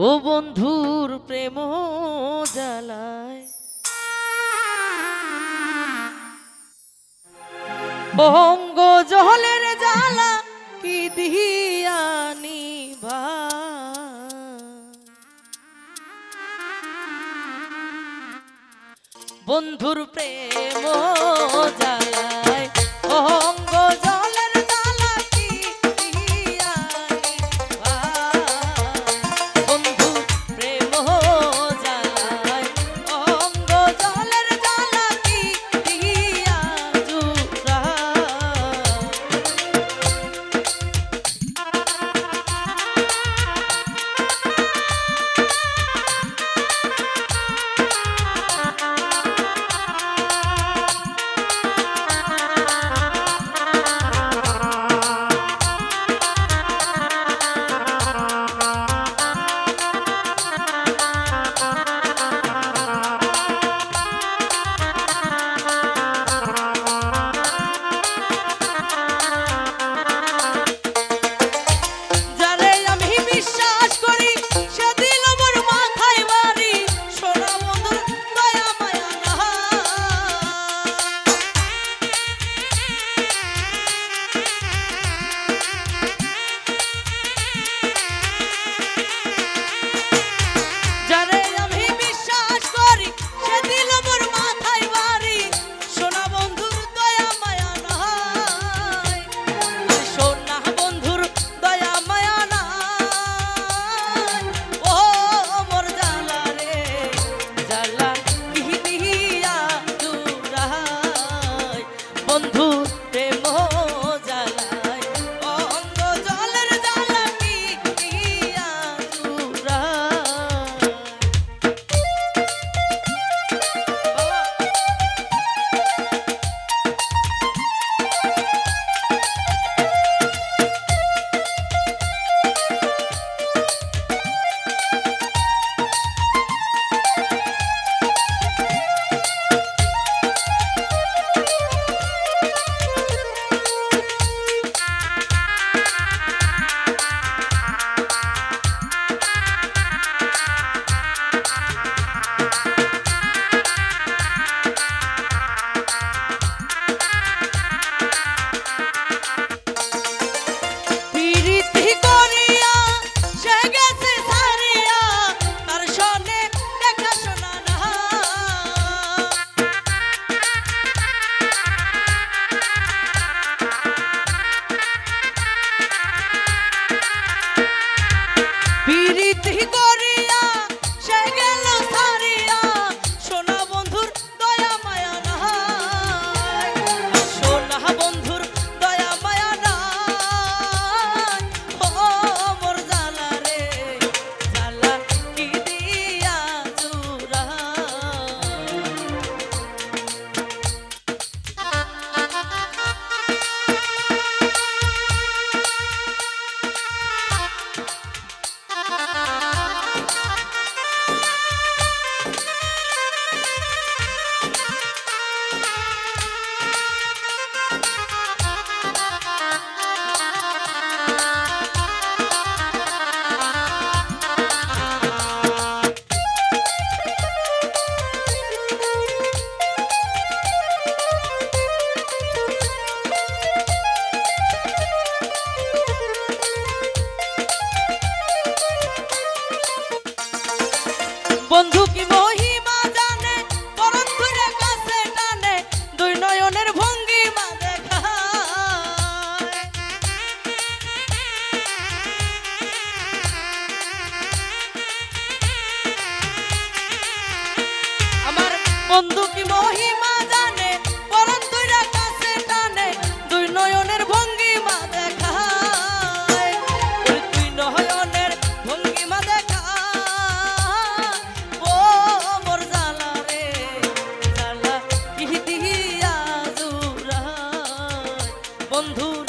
ও বন্ধুর প্রেম জ্বালায় অঙ্গ জলের জ্বালা কি দিয়া নিভা বন্ধুর প্রেম জ্বালায় অঙ্গ জলের জ্বালা কি দিয়া নিভা বন্ধুর প্রেম জ্বালায় অঙ্গ জলের জ্বালা কি দিয়া জুড়া বন্ধু প্রেম জ্বালায় অঙ্গ জলের জ্বালা কি দিয়া জুড়ায় বন্ধু কি মহিমা জানে পরম ধরে কাছে টানে দুই নয়নের ভঙ্গিমা দেখায় আমার বন্ধু কি মহিমা জানে পরম ধরে কাছে টানে দুই নয়নের ভঙ্গিমা দেখায় দুই নয়নের ভঙ্গিমা দেখায় বন্ধুর